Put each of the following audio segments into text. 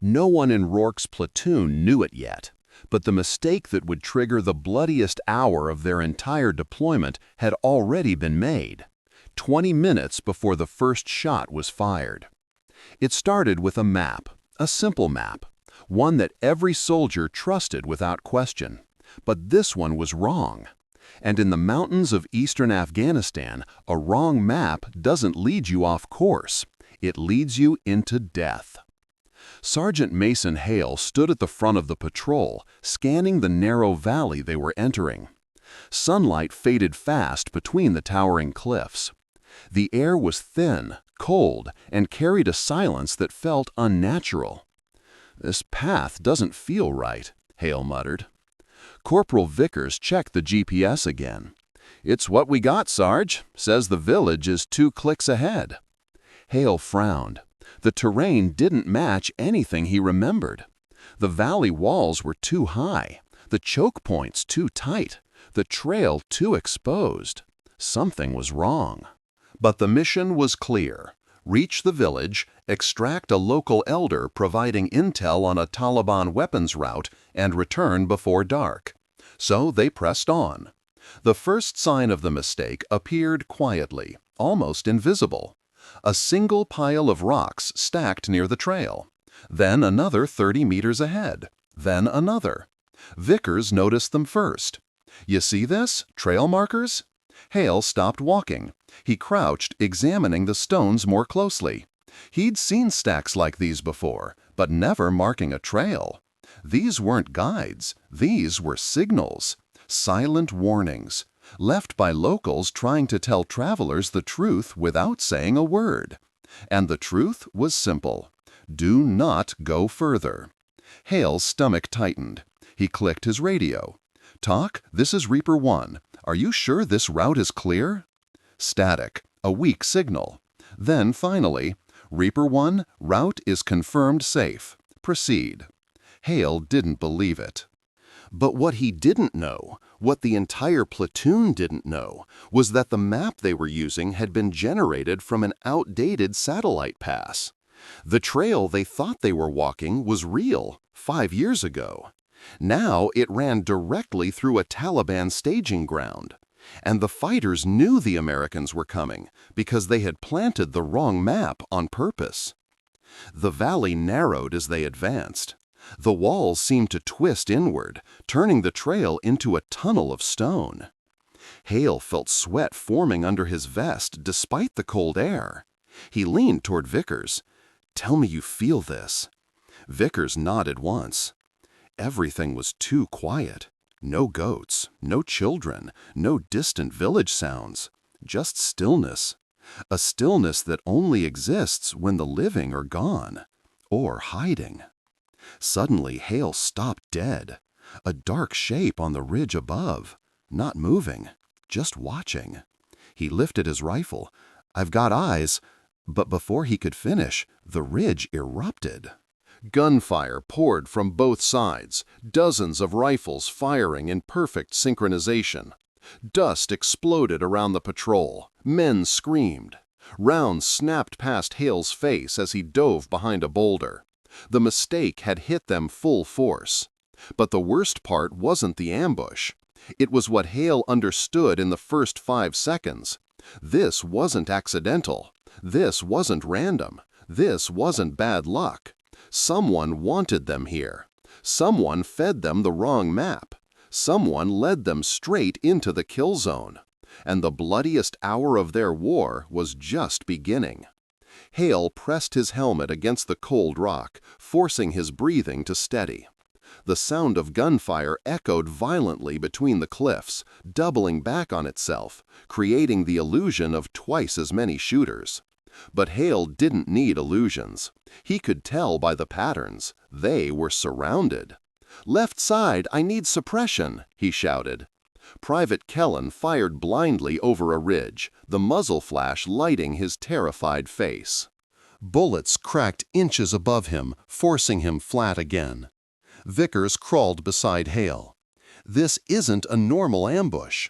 No one in Rourke's platoon knew it yet, but the mistake that would trigger the bloodiest hour of their entire deployment had already been made, 20 minutes before the first shot was fired. It started with a map, a simple map, one that every soldier trusted without question. But this one was wrong. And in the mountains of eastern Afghanistan, a wrong map doesn't lead you off course. It leads you into death. Sergeant Mason Hale stood at the front of the patrol, scanning the narrow valley they were entering. Sunlight faded fast between the towering cliffs. The air was thin, cold, and carried a silence that felt unnatural. "This path doesn't feel right," Hale muttered. Corporal Vickers checked the GPS again. "It's what we got, Sarge. Says the village is 2 clicks ahead." Hale frowned. The terrain didn't match anything he remembered. The valley walls were too high, the choke points too tight, the trail too exposed. Something was wrong. But the mission was clear. Reach the village, extract a local elder providing intel on a Taliban weapons route, and return before dark. So they pressed on. The first sign of the mistake appeared quietly, almost invisible. A single pile of rocks stacked near the trail. Then another 30 meters ahead. Then another. Vickers noticed them first. "You see this? Trail markers?" Hale stopped walking. He crouched, examining the stones more closely. He'd seen stacks like these before, but never marking a trail. These weren't guides. These were signals. Silent warnings, left by locals trying to tell travelers the truth without saying a word. And the truth was simple. Do not go further. Hale's stomach tightened. He clicked his radio. "Talk, this is Reaper 1. Are you sure this route is clear?" Static, a weak signal. Then finally, "Reaper 1, route is confirmed safe. Proceed." Hale didn't believe it. But what he didn't know, what the entire platoon didn't know, was that the map they were using had been generated from an outdated satellite pass. The trail they thought they were walking was real, 5 years ago. Now it ran directly through a Taliban staging ground. And the fighters knew the Americans were coming because they had planted the wrong map on purpose. The valley narrowed as they advanced. The walls seemed to twist inward, turning the trail into a tunnel of stone. Hale felt sweat forming under his vest despite the cold air. He leaned toward Vickers. "Tell me you feel this." Vickers nodded once. Everything was too quiet. No goats, no children, no distant village sounds. Just stillness. A stillness that only exists when the living are gone. Or hiding. Suddenly, Hale stopped dead. A dark shape on the ridge above. Not moving, just watching. He lifted his rifle. "I've got eyes." But before he could finish, the ridge erupted. Gunfire poured from both sides, dozens of rifles firing in perfect synchronization. Dust exploded around the patrol. Men screamed. Rounds snapped past Hale's face as he dove behind a boulder. The mistake had hit them full force. But the worst part wasn't the ambush. It was what Hale understood in the first 5 seconds. This wasn't accidental. This wasn't random. This wasn't bad luck. Someone wanted them here. Someone fed them the wrong map. Someone led them straight into the kill zone. And the bloodiest hour of their war was just beginning. Hale pressed his helmet against the cold rock, forcing his breathing to steady. The sound of gunfire echoed violently between the cliffs, doubling back on itself, creating the illusion of twice as many shooters. But Hale didn't need illusions. He could tell by the patterns. They were surrounded. "Left side, I need suppression," he shouted. Private Kellen fired blindly over a ridge, the muzzle flash lighting his terrified face. Bullets cracked inches above him, forcing him flat again. Vickers crawled beside Hale. "This isn't a normal ambush."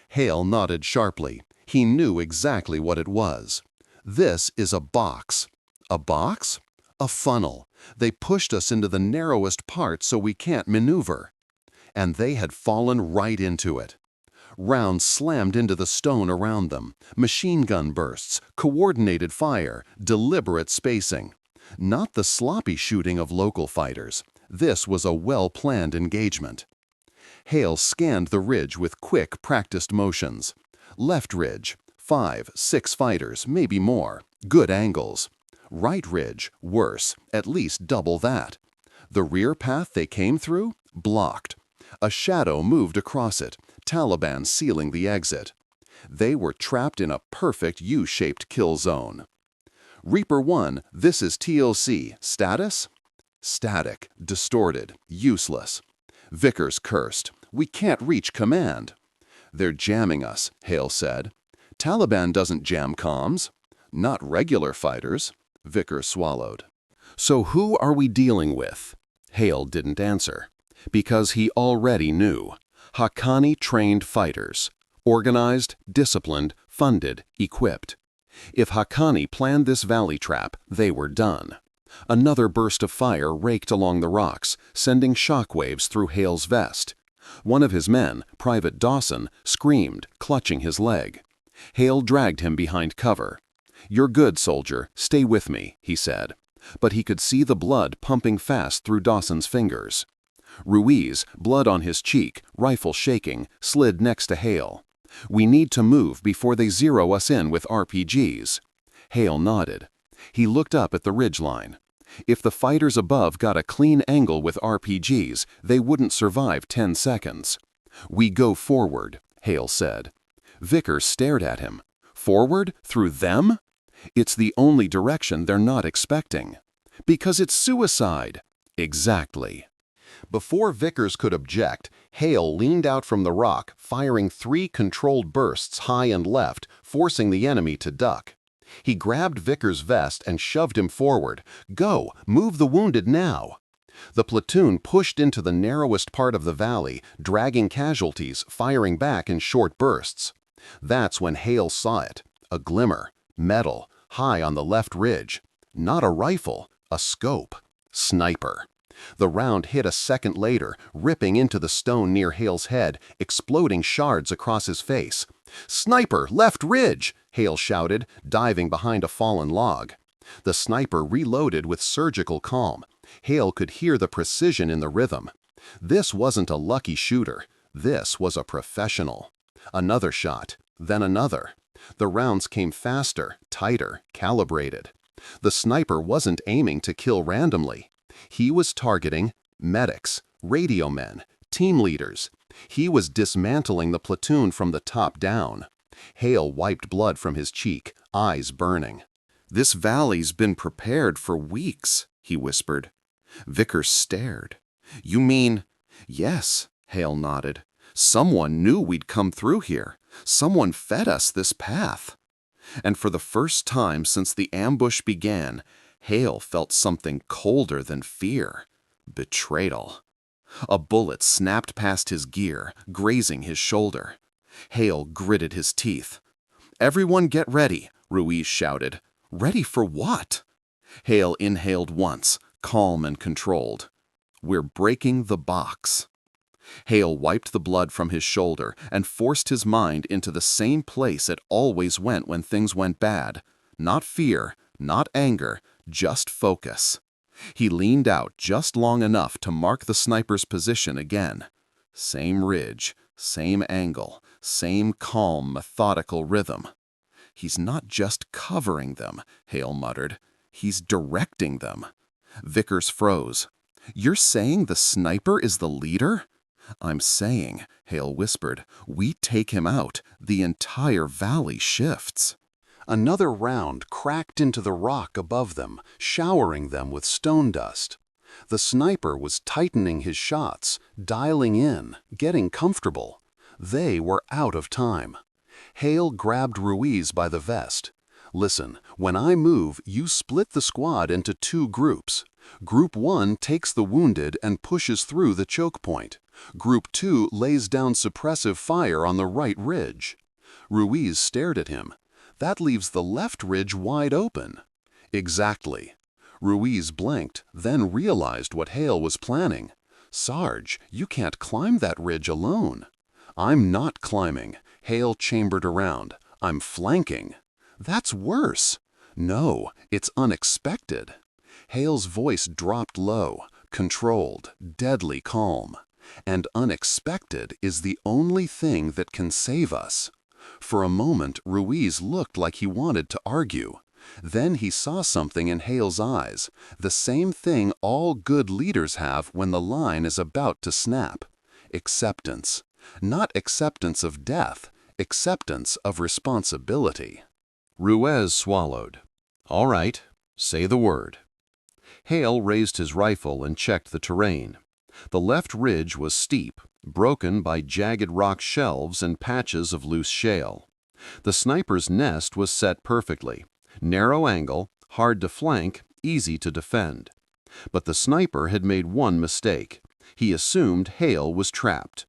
Hale nodded sharply. He knew exactly what it was. "This is a box." A box? A funnel. They pushed us into the narrowest part so we can't maneuver. And they had fallen right into it. Rounds slammed into the stone around them, machine gun bursts, coordinated fire, deliberate spacing. Not the sloppy shooting of local fighters. This was a well-planned engagement. Hale scanned the ridge with quick, practiced motions. Left ridge, 5, 6 fighters, maybe more. Good angles. Right ridge, worse, at least double that. The rear path they came through? Blocked. A shadow moved across it, Taliban sealing the exit. They were trapped in a perfect U-shaped kill zone. Reaper 1, this is TLC. Status? Static, distorted, useless. Vickers cursed. We can't reach command. They're jamming us, Hale said. Taliban doesn't jam comms. Not regular fighters. Vickers swallowed. So who are we dealing with? Hale didn't answer. Because he already knew. Haqqani-trained fighters. Organized, disciplined, funded, equipped. If Haqqani planned this valley trap, they were done. Another burst of fire raked along the rocks, sending shockwaves through Hale's vest. One of his men, Private Dawson, screamed, clutching his leg. Hale dragged him behind cover. "You're good, soldier. Stay with me," he said. But he could see the blood pumping fast through Dawson's fingers. Ruiz, blood on his cheek, rifle shaking, slid next to Hale. "We need to move before they zero us in with RPGs." Hale nodded. He looked up at the ridgeline. If the fighters above got a clean angle with RPGs, they wouldn't survive 10 seconds. "We go forward," Hale said. Vickers stared at him. "Forward? Through them?" "It's the only direction they're not expecting." "Because it's suicide." "Exactly." Before Vickers could object, Hale leaned out from the rock, firing 3 controlled bursts high and left, forcing the enemy to duck. He grabbed Vickers' vest and shoved him forward. "Go! Move the wounded now!" The platoon pushed into the narrowest part of the valley, dragging casualties, firing back in short bursts. That's when Hale saw it. A glimmer. Metal. High on the left ridge. Not a rifle. A scope. Sniper. The round hit a second later, ripping into the stone near Hale's head, exploding shards across his face. "Sniper! Left ridge!" Hale shouted, diving behind a fallen log. The sniper reloaded with surgical calm. Hale could hear the precision in the rhythm. This wasn't a lucky shooter. This was a professional. Another shot, then another. The rounds came faster, tighter, calibrated. The sniper wasn't aiming to kill randomly. He was targeting medics, radio men, team leaders. He was dismantling the platoon from the top down. Hale wiped blood from his cheek, eyes burning. "This valley's been prepared for weeks," he whispered. Vickers stared. "You mean—" "Yes," Hale nodded. "Someone knew we'd come through here. Someone fed us this path." And for the first time since the ambush began, Hale felt something colder than fear. Betrayal. A bullet snapped past his gear, grazing his shoulder. Hale gritted his teeth. "Everyone get ready," Ruiz shouted. "Ready for what?" Hale inhaled once, calm and controlled. "We're breaking the box." Hale wiped the blood from his shoulder and forced his mind into the same place it always went when things went bad. Not fear, not anger, just focus. He leaned out just long enough to mark the sniper's position again. Same ridge, same angle, same calm, methodical rhythm. "He's not just covering them," Hale muttered. "He's directing them." Vickers froze. "You're saying the sniper is the leader?" "I'm saying," Hale whispered, "we take him out, the entire valley shifts." Another round cracked into the rock above them, showering them with stone dust. The sniper was tightening his shots, dialing in, getting comfortable. They were out of time. Hale grabbed Ruiz by the vest. "Listen, when I move, you split the squad into 2 groups. Group 1 takes the wounded and pushes through the choke point. Group 2 lays down suppressive fire on the right ridge." Ruiz stared at him. "That leaves the left ridge wide open." "Exactly." Ruiz blinked, then realized what Hale was planning. "Sarge, you can't climb that ridge alone." "I'm not climbing." Hale chambered around. "I'm flanking." "That's worse." "No, it's unexpected." Hale's voice dropped low, controlled, deadly calm. "And unexpected is the only thing that can save us." For a moment, Ruiz looked like he wanted to argue. Then he saw something in Hale's eyes, the same thing all good leaders have when the line is about to snap. Acceptance. Not acceptance of death, acceptance of responsibility. Ruiz swallowed. "All right, say the word." Hale raised his rifle and checked the terrain. The left ridge was steep, broken by jagged rock shelves and patches of loose shale. The sniper's nest was set perfectly. Narrow angle, hard to flank, easy to defend. But the sniper had made one mistake. He assumed Hale was trapped.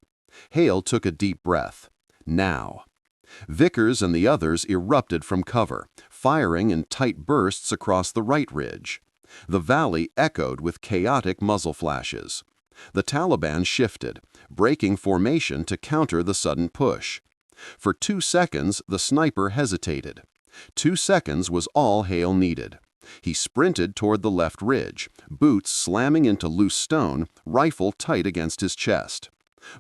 Hale took a deep breath. Now. Vickers and the others erupted from cover, firing in tight bursts across the right ridge. The valley echoed with chaotic muzzle flashes. The Taliban shifted, breaking formation to counter the sudden push. For 2 seconds, the sniper hesitated. 2 seconds was all Hale needed. He sprinted toward the left ridge, boots slamming into loose stone, rifle tight against his chest.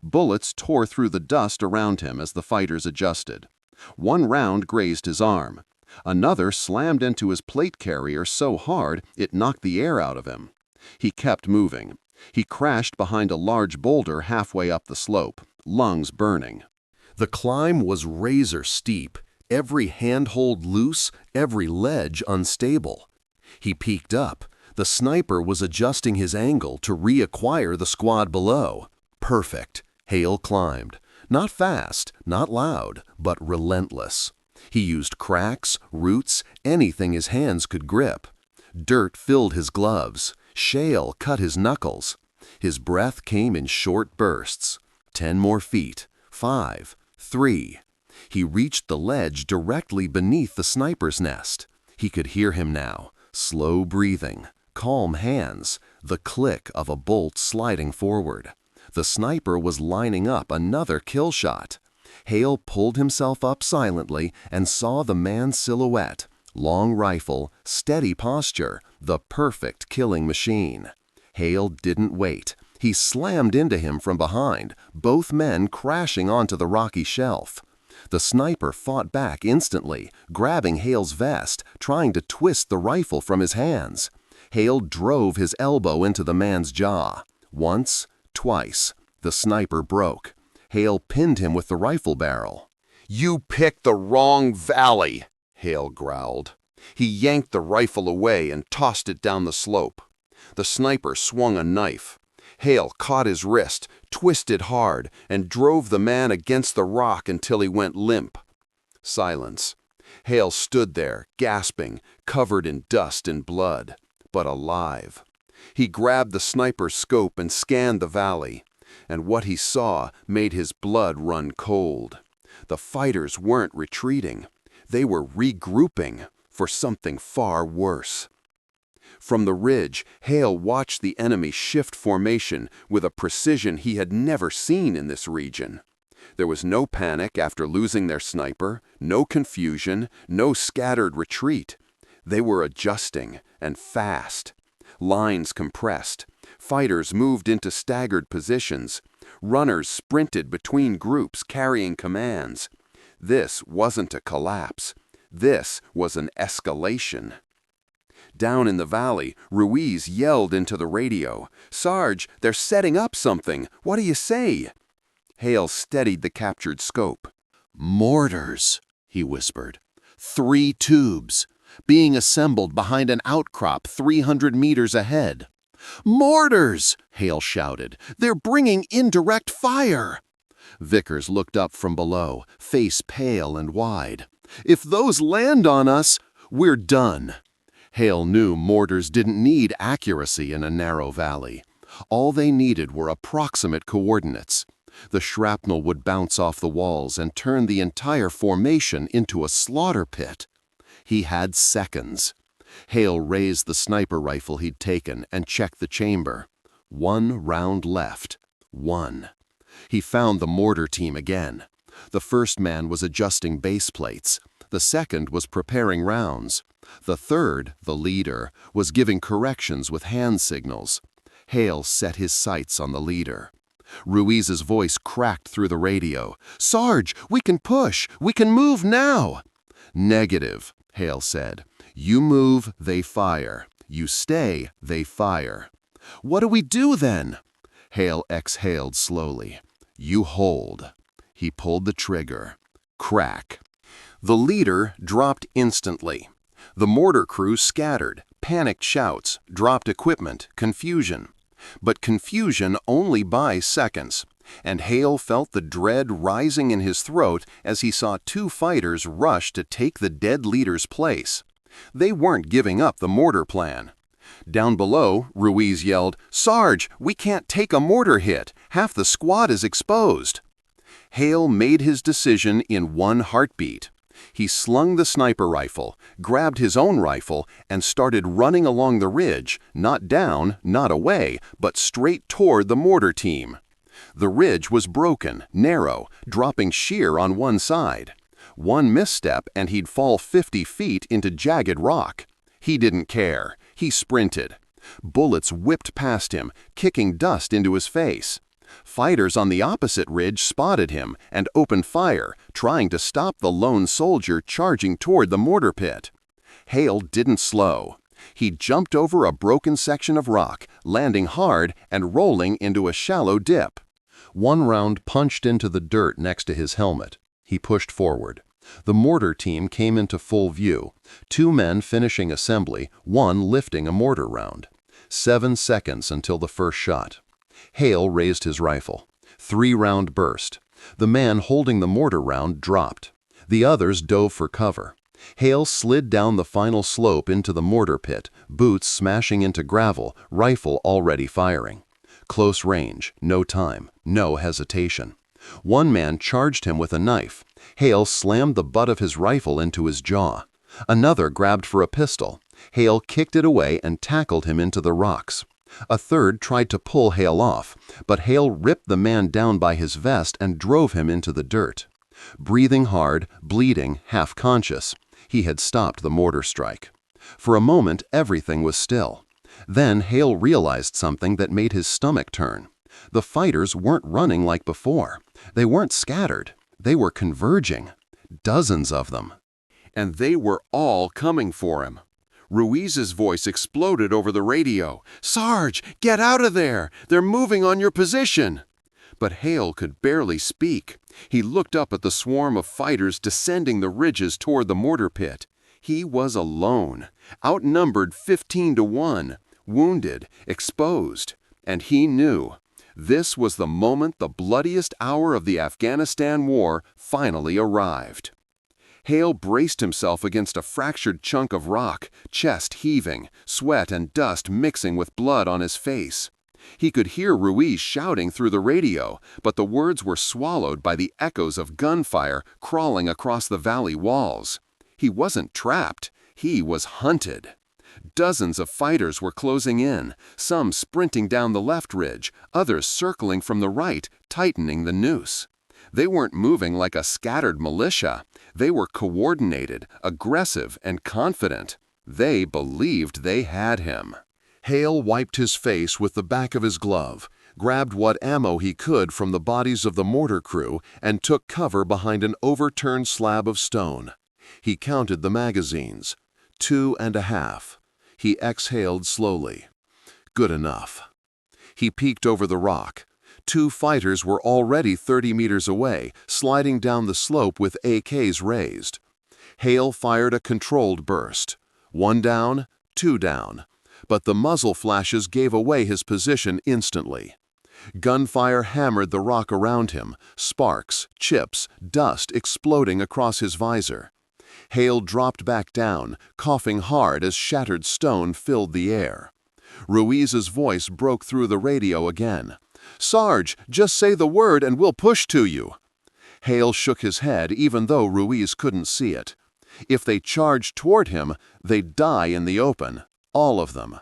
Bullets tore through the dust around him as the fighters adjusted. One round grazed his arm. Another slammed into his plate carrier so hard it knocked the air out of him. He kept moving. He crashed behind a large boulder halfway up the slope, lungs burning. The climb was razor steep, every handhold loose, every ledge unstable. He peeked up. The sniper was adjusting his angle to reacquire the squad below. Perfect. Hale climbed. Not fast, not loud, but relentless. He used cracks, roots, anything his hands could grip. Dirt filled his gloves. Shale cut his knuckles. His breath came in short bursts. 10 more feet. 5. 3. He reached the ledge directly beneath the sniper's nest. He could hear him now. Slow breathing, calm hands, the click of a bolt sliding forward. The sniper was lining up another kill shot. Hale pulled himself up silently and saw the man's silhouette. Long rifle, steady posture, the perfect killing machine. Hale didn't wait. He slammed into him from behind, both men crashing onto the rocky shelf. The sniper fought back instantly, grabbing Hale's vest, trying to twist the rifle from his hands. Hale drove his elbow into the man's jaw. Once, twice. The sniper broke. Hale pinned him with the rifle barrel. "You picked the wrong valley," Hale growled. He yanked the rifle away and tossed it down the slope. The sniper swung a knife. Hale caught his wrist, twisted hard, and drove the man against the rock until he went limp. Silence. Hale stood there, gasping, covered in dust and blood, but alive. He grabbed the sniper's scope and scanned the valley, and what he saw made his blood run cold. The fighters weren't retreating. They were regrouping for something far worse. From the ridge, Hale watched the enemy shift formation with a precision he had never seen in this region. There was no panic after losing their sniper, no confusion, no scattered retreat. They were adjusting, and fast. Lines compressed. Fighters moved into staggered positions. Runners sprinted between groups carrying commands. This wasn't a collapse. This was an escalation. Down in the valley, Ruiz yelled into the radio, "Sarge, they're setting up something. What do you say?" Hale steadied the captured scope. "Mortars," he whispered. 3 tubes, being assembled behind an outcrop 300 meters ahead. "Mortars!" Hale shouted. "They're bringing indirect fire!" Vickers looked up from below, face pale and wide. "If those land on us, we're done." Hale knew mortars didn't need accuracy in a narrow valley. All they needed were approximate coordinates. The shrapnel would bounce off the walls and turn the entire formation into a slaughter pit. He had seconds. Hale raised the sniper rifle he'd taken and checked the chamber. 1 round left. 1. He found the mortar team again. The first man was adjusting base plates. The second was preparing rounds. The third, the leader, was giving corrections with hand signals. Hale set his sights on the leader. Ruiz's voice cracked through the radio. "Sarge, we can push! We can move now!" "Negative," Hale said. "You move, they fire. You stay, they fire." "What do we do then?" Hale exhaled slowly. "You hold." He pulled the trigger. Crack. The leader dropped instantly. The mortar crew scattered, panicked shouts, dropped equipment, confusion. But confusion only buys seconds, and Hale felt the dread rising in his throat as he saw 2 fighters rush to take the dead leader's place. They weren't giving up the mortar plan. Down below, Ruiz yelled, "Sarge, we can't take a mortar hit. Half the squad is exposed." Hale made his decision in 1 heartbeat. He slung the sniper rifle, grabbed his own rifle, and started running along the ridge, not down, not away, but straight toward the mortar team. The ridge was broken, narrow, dropping sheer on one side. 1 misstep and he'd fall 50 feet into jagged rock. He didn't care. He sprinted. Bullets whipped past him, kicking dust into his face. Fighters on the opposite ridge spotted him and opened fire, trying to stop the lone soldier charging toward the mortar pit. Hale didn't slow. He jumped over a broken section of rock, landing hard and rolling into a shallow dip. 1 round punched into the dirt next to his helmet. He pushed forward. The mortar team came into full view. 2 men finishing assembly, 1 lifting a mortar round. 7 seconds until the first shot. Hale raised his rifle. 3-round burst. The man holding the mortar round dropped. The others dove for cover. Hale slid down the final slope into the mortar pit, boots smashing into gravel, rifle already firing. Close range, no time, no hesitation. 1 man charged him with a knife. Hale slammed the butt of his rifle into his jaw. Another grabbed for a pistol. Hale kicked it away and tackled him into the rocks. A third tried to pull Hale off, but Hale ripped the man down by his vest and drove him into the dirt. Breathing hard, bleeding, half-conscious, he had stopped the mortar strike. For a moment, everything was still. Then Hale realized something that made his stomach turn. The fighters weren't running like before. They weren't scattered. They were converging. Dozens of them. And they were all coming for him. Ruiz's voice exploded over the radio. "Sarge, get out of there! They're moving on your position!" But Hale could barely speak. He looked up at the swarm of fighters descending the ridges toward the mortar pit. He was alone, outnumbered 15 to 1, wounded, exposed. And he knew. This was the moment the bloodiest hour of the Afghanistan War finally arrived. Hale braced himself against a fractured chunk of rock, chest heaving, sweat and dust mixing with blood on his face. He could hear Ruiz shouting through the radio, but the words were swallowed by the echoes of gunfire crawling across the valley walls. He wasn't trapped. He was hunted. Dozens of fighters were closing in, some sprinting down the left ridge, others circling from the right, tightening the noose. They weren't moving like a scattered militia. They were coordinated, aggressive, and confident. They believed they had him. Hale wiped his face with the back of his glove, grabbed what ammo he could from the bodies of the mortar crew, and took cover behind an overturned slab of stone. He counted the magazines. 2.5. He exhaled slowly. Good enough. He peeked over the rock. 2 fighters were already 30 meters away, sliding down the slope with AKs raised. Hale fired a controlled burst. 1 down, 2 down. But the muzzle flashes gave away his position instantly. Gunfire hammered the rock around him, sparks, chips, dust exploding across his visor. Hale dropped back down, coughing hard as shattered stone filled the air. Ruiz's voice broke through the radio again. "Sarge, just say the word and we'll push to you." Hale shook his head even though Ruiz couldn't see it. If they charged toward him, they'd die in the open, all of them.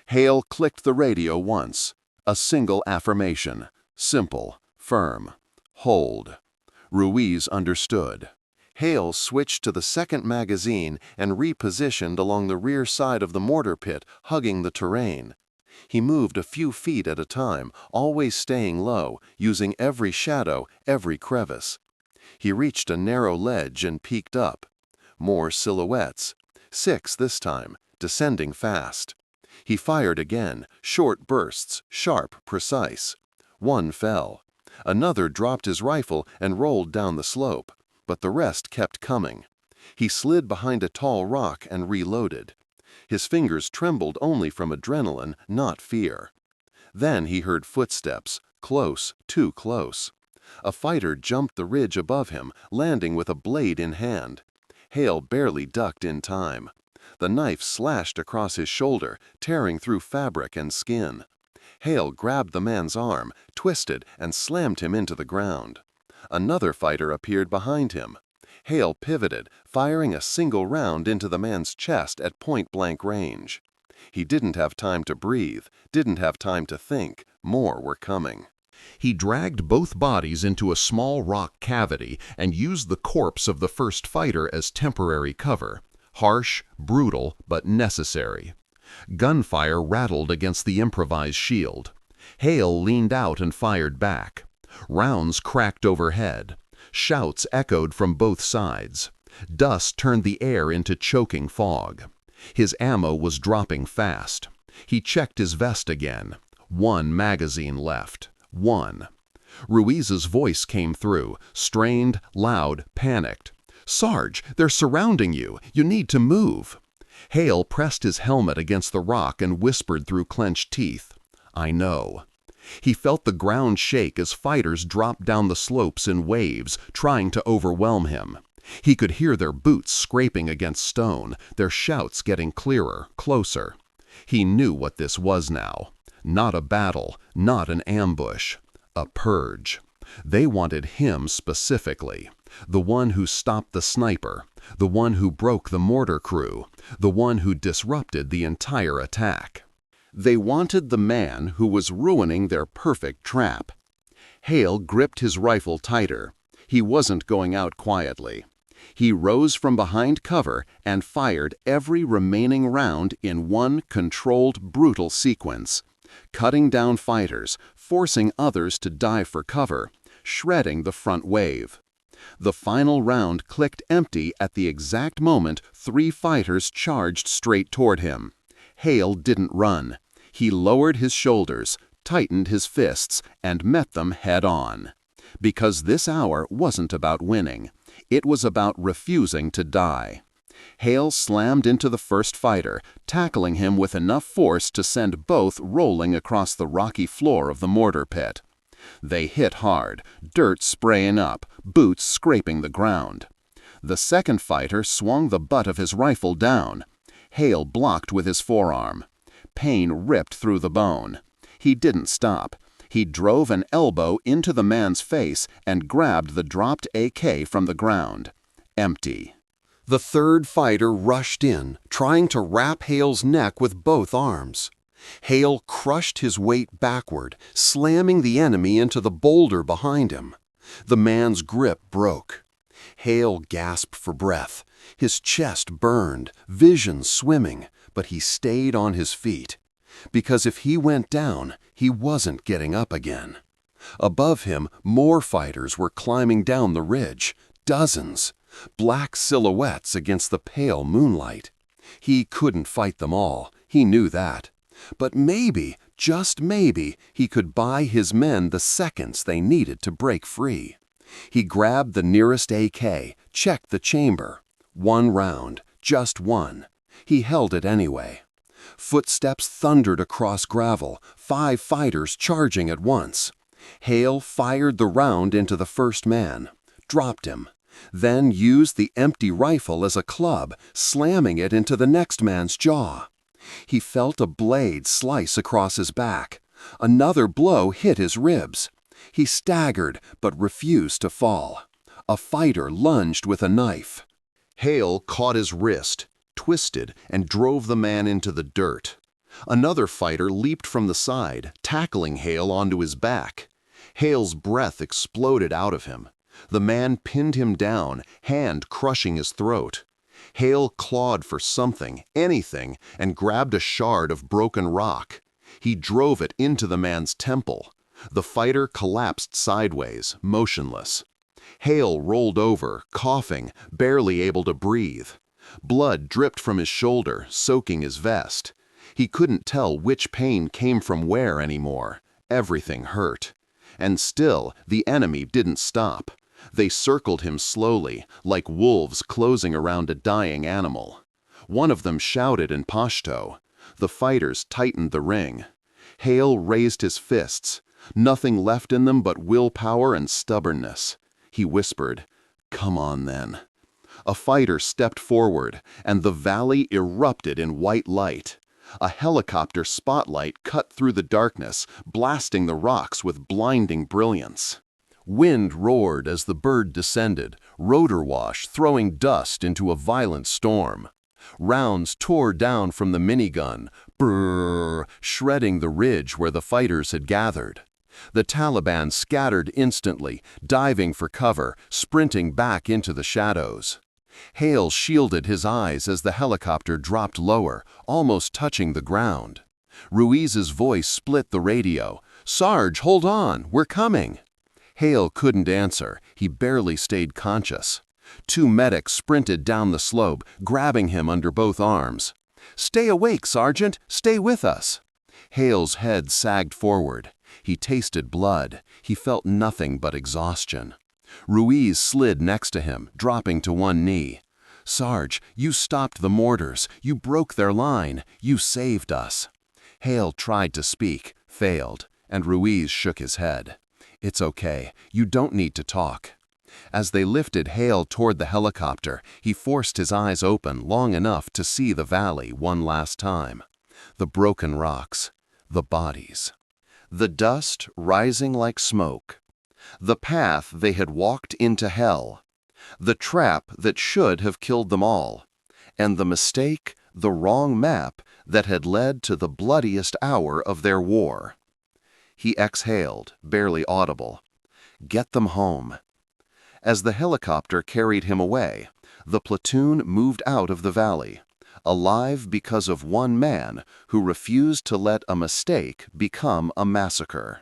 Hale clicked the radio once. A single affirmation. Simple, firm. Hold. Ruiz understood. Hale switched to the second magazine and repositioned along the rear side of the mortar pit, hugging the terrain. He moved a few feet at a time, always staying low, using every shadow, every crevice. He reached a narrow ledge and peeked up. More silhouettes. 6 this time, descending fast. He fired again, short bursts, sharp, precise. One fell. Another dropped his rifle and rolled down the slope, but the rest kept coming. He slid behind a tall rock and reloaded. His fingers trembled only from adrenaline, not fear. Then he heard footsteps, close, too close. A fighter jumped the ridge above him, landing with a blade in hand. Hale barely ducked in time. The knife slashed across his shoulder, tearing through fabric and skin. Hale grabbed the man's arm, twisted, and slammed him into the ground. Another fighter appeared behind him. Hale pivoted, firing a single round into the man's chest at point-blank range. He didn't have time to breathe, didn't have time to think. More were coming. He dragged both bodies into a small rock cavity and used the corpse of the first fighter as temporary cover. Harsh, brutal, but necessary. Gunfire rattled against the improvised shield. Hale leaned out and fired back. Rounds cracked overhead. Shouts echoed from both sides. Dust turned the air into choking fog. His ammo was dropping fast. He checked his vest again. 1 magazine left. 1. Ruiz's voice came through, strained, loud, panicked. "Sarge, they're surrounding you. You need to move." Hale pressed his helmet against the rock and whispered through clenched teeth, "I know." He felt the ground shake as fighters dropped down the slopes in waves, trying to overwhelm him. He could hear their boots scraping against stone, their shouts getting clearer, closer. He knew what this was now. Not a battle, not an ambush. A purge. They wanted him specifically. The one who stopped the sniper. The one who broke the mortar crew. The one who disrupted the entire attack. They wanted the man who was ruining their perfect trap. Hale gripped his rifle tighter. He wasn't going out quietly. He rose from behind cover and fired every remaining round in one controlled, brutal sequence, cutting down fighters, forcing others to dive for cover, shredding the front wave. The final round clicked empty at the exact moment 3 fighters charged straight toward him. Hale didn't run. He lowered his shoulders, tightened his fists, and met them head-on. Because this hour wasn't about winning. It was about refusing to die. Hale slammed into the first fighter, tackling him with enough force to send both rolling across the rocky floor of the mortar pit. They hit hard, dirt spraying up, boots scraping the ground. The second fighter swung the butt of his rifle down. Hale blocked with his forearm. Pain ripped through the bone. He didn't stop. He drove an elbow into the man's face and grabbed the dropped AK from the ground. Empty. The third fighter rushed in, trying to wrap Hale's neck with both arms. Hale crushed his weight backward, slamming the enemy into the boulder behind him. The man's grip broke. Hale gasped for breath. His chest burned, vision swimming, but he stayed on his feet. Because if he went down, he wasn't getting up again. Above him, more fighters were climbing down the ridge, dozens, black silhouettes against the pale moonlight. He couldn't fight them all, he knew that. But maybe, just maybe, he could buy his men the seconds they needed to break free. He grabbed the nearest AK, checked the chamber. 1 round, just 1. He held it anyway. Footsteps thundered across gravel, 5 fighters charging at once. Hale fired the round into the first man, dropped him, then used the empty rifle as a club, slamming it into the next man's jaw. He felt a blade slice across his back. Another blow hit his ribs. He staggered, but refused to fall. A fighter lunged with a knife. Hale caught his wrist, twisted, and drove the man into the dirt. Another fighter leaped from the side, tackling Hale onto his back. Hale's breath exploded out of him. The man pinned him down, hand crushing his throat. Hale clawed for something, anything, and grabbed a shard of broken rock. He drove it into the man's temple. The fighter collapsed sideways, motionless. Hale rolled over, coughing, barely able to breathe. Blood dripped from his shoulder, soaking his vest. He couldn't tell which pain came from where anymore. Everything hurt. And still, the enemy didn't stop. They circled him slowly, like wolves closing around a dying animal. One of them shouted in Pashto. The fighters tightened the ring. Hale raised his fists. Nothing left in them but willpower and stubbornness. He whispered, "Come on then." A fighter stepped forward, and the valley erupted in white light. A helicopter spotlight cut through the darkness, blasting the rocks with blinding brilliance. Wind roared as the bird descended, rotor wash throwing dust into a violent storm. Rounds tore down from the minigun, brrr, shredding the ridge where the fighters had gathered. The Taliban scattered instantly, diving for cover, sprinting back into the shadows. Hale shielded his eyes as the helicopter dropped lower, almost touching the ground. Ruiz's voice split the radio. "Sarge, hold on, we're coming." Hale couldn't answer. He barely stayed conscious. Two medics sprinted down the slope, grabbing him under both arms. "Stay awake, Sergeant! Stay with us!" Hale's head sagged forward. He tasted blood. He felt nothing but exhaustion. Ruiz slid next to him, dropping to one knee. "Sarge, you stopped the mortars. You broke their line. You saved us." Hale tried to speak, failed, and Ruiz shook his head. "It's okay. You don't need to talk." As they lifted Hale toward the helicopter, he forced his eyes open long enough to see the valley one last time. The broken rocks, the bodies. The dust rising like smoke. The path they had walked into hell. The trap that should have killed them all. And the mistake, the wrong map that had led to the bloodiest hour of their war. He exhaled, barely audible. Get them home. As the helicopter carried him away, the platoon moved out of the valley, alive because of one man who refused to let a mistake become a massacre.